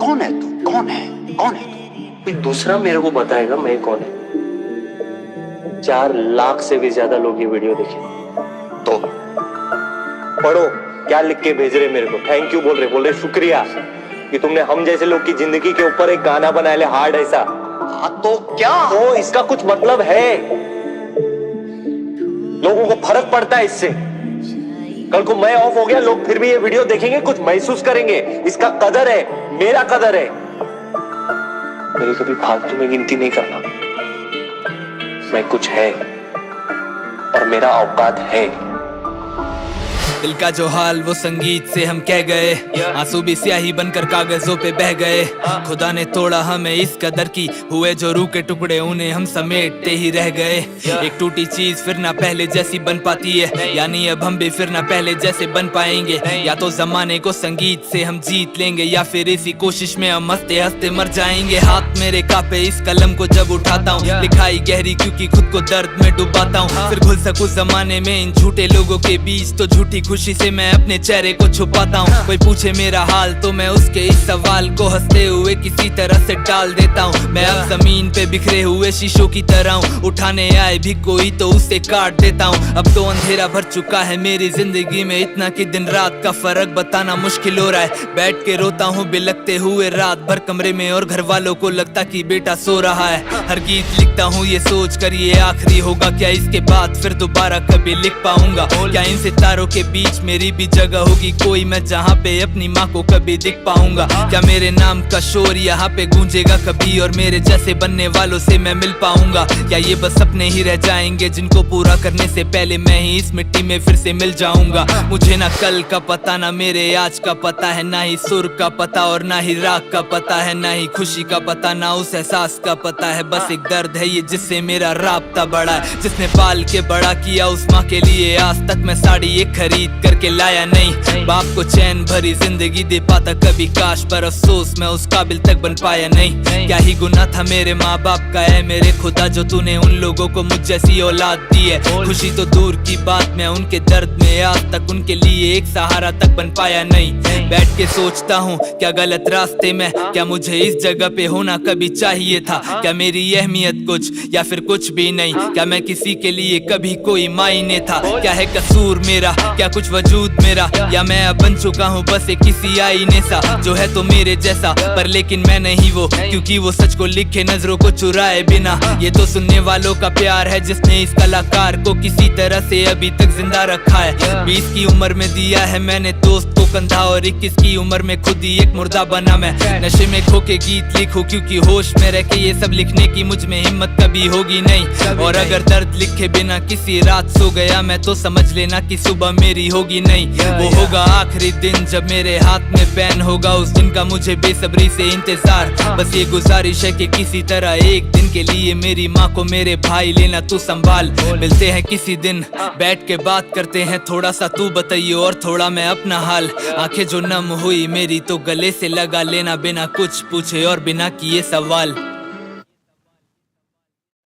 कौन है तू? कौन है? कौन है तू? कोई दूसरा मेरे को बताएगा मैं कौन है। 4 लाख से भी ज्यादा लोग ये वीडियो देखे। तो पढ़ो क्या लिख के भेज रहे मेरे को। थैंक यू बोल रहे शुक्रिया कि तुमने हम जैसे लोग की जिंदगी के ऊपर एक गाना बनाया ले हार्ड ऐसा। हाँ तो क्या? तो इसका कुछ मतलब है, लोगों को फर्क पड़ता है इससे। कल को मैं ऑफ हो गया, लोग फिर भी ये वीडियो देखेंगे, कुछ महसूस करेंगे, इसका कदर है, मेरा कदर है। मेरी कभी फालतू में गिनती नहीं करना। मैं कुछ है और मेरा औकात है। दिल का जो हाल वो संगीत से हम कह गए, आंसू भी स्याही बनकर कागजों पे बह गए। खुदा ने तोड़ा हमें इस कदर की, हुए जो रूह के टुकड़े उन्हें हम समेटते ही रह गए। एक टूटी चीज फिर ना पहले जैसी बन पाती है, यानी अब हम भी फिर ना पहले जैसे बन पाएंगे। या तो जमाने को संगीत से हम जीत लेंगे, या फिर इसी कोशिश में हम हंसते हंसते मर जाएंगे। हाथ मेरे कांपे इस कलम को जब उठाता हूँ, लिखाई गहरी क्योंकि खुद को दर्द में डुबाता हूँ। फिर घुल सकूं जमाने में इन झूठे लोगों के बीच, तो झूठी खुशी से मैं अपने चेहरे को छुपाता हूँ। कोई पूछे मेरा हाल तो मैं उसके इस सवाल को हंसते हुए किसी तरह से टाल देता हूँ। मैं अब जमीन पे बिखरे हुए शीशों की तरह हूँ, उठाने आए भी कोई तो उसे काट देता हूँ। अब तो अंधेरा भर चुका है मेरी जिंदगी में, इतना कि दिन रात का फर्क बताना मुश्किल हो रहा है। बैठ के रोता हूँ बिलखते हुए रात भर कमरे में, और घर वालों को लगता कि बेटा सो रहा है। हर गीत लिखता हूँ ये सोच कर ये आखिरी होगा, क्या इसके बाद फिर दोबारा कभी लिख पाऊंगा? क्या इन सितारों के बीच मेरी भी जगह होगी कोई, मैं जहाँ पे अपनी माँ को कभी दिख पाऊंगा? क्या मेरे नाम का शोर यहाँ पे गूंजेगा कभी, और मेरे जैसे बनने वालों से मैं मिल पाऊंगा? क्या ये बस सपने ही रह जाएंगे जिनको पूरा करने से पहले मैं ही इस मिट्टी में फिर से मिल जाऊंगा? मुझे ना कल का पता ना मेरे आज का पता है, ना ही सुर का पता और ना ही राग का पता है, ना ही खुशी का पता ना उस एहसास का पता है। बस एक दर्द है ये जिससे मेरा राब्ता बढ़ा है, जिसने पाल के बड़ा किया उस माँ के लिए। आज तक मैं साड़ी एक खरीद करके लाया नहीं, बाप को चैन भरी जिंदगी दे पाता कभी काश, पर अफसोस मैं उस काबिल तक बन पाया नहीं। क्या ही गुनाह था मेरे माँ बाप का है मेरे खुदा, जो तूने उन लोगों को मुझ जैसी औलाद दी है। खुशी तो दूर की बात, मैं उनके दर्द में आज तक उनके लिए एक सहारा तक बन पाया नहीं। बैठ के सोचता हूँ क्या गलत रास्ते में, क्या मुझे इस जगह पे होना कभी चाहिए था? क्या मेरी अहमियत कुछ या फिर कुछ भी नहीं? क्या मैं किसी के लिए कभी कोई मायने था? क्या है कसूर मेरा, क्या कुछ वजूद मेरा, या मैं अब बन चुका हूँ बस एक किसी आईने सा, जो है तो मेरे जैसा पर लेकिन मैं नहीं वो, क्योंकि वो सच को लिखे नजरों को चुराए बिना। ये तो सुनने वालों का प्यार है जिसने इस कलाकार को किसी तरह से अभी तक जिंदा रखा है। 20 की उम्र में दिया है मैंने दोस्त को कंधा, और 21 की उम्र में खुद ही एक मुर्दा बना मैं। नशे में खो के गीत लिखूं क्योंकि होश में रह के ये सब लिखने की मुझ में हिम्मत कभी होगी नहीं। और अगर दर्द लिखे बिना किसी रात सो गया मैं, तो समझ लेना कि सुबह मेरी होगी नहीं। वो होगा आखिरी दिन जब मेरे हाथ में पेन होगा, उस दिन का मुझे बेसब्री से इंतजार। बस ये गुजारिश है कि किसी तरह एक दिन के लिए मेरी माँ को मेरे भाई लेना तू संभाल। मिलते हैं किसी दिन, बैठ के बात करते हैं, थोड़ा सा तू बताइए और थोड़ा मैं अपना हाल। आंखें जो नम हुई मेरी तो गले से लगा लेना, बिना कुछ पूछे और बिना किए सवाल।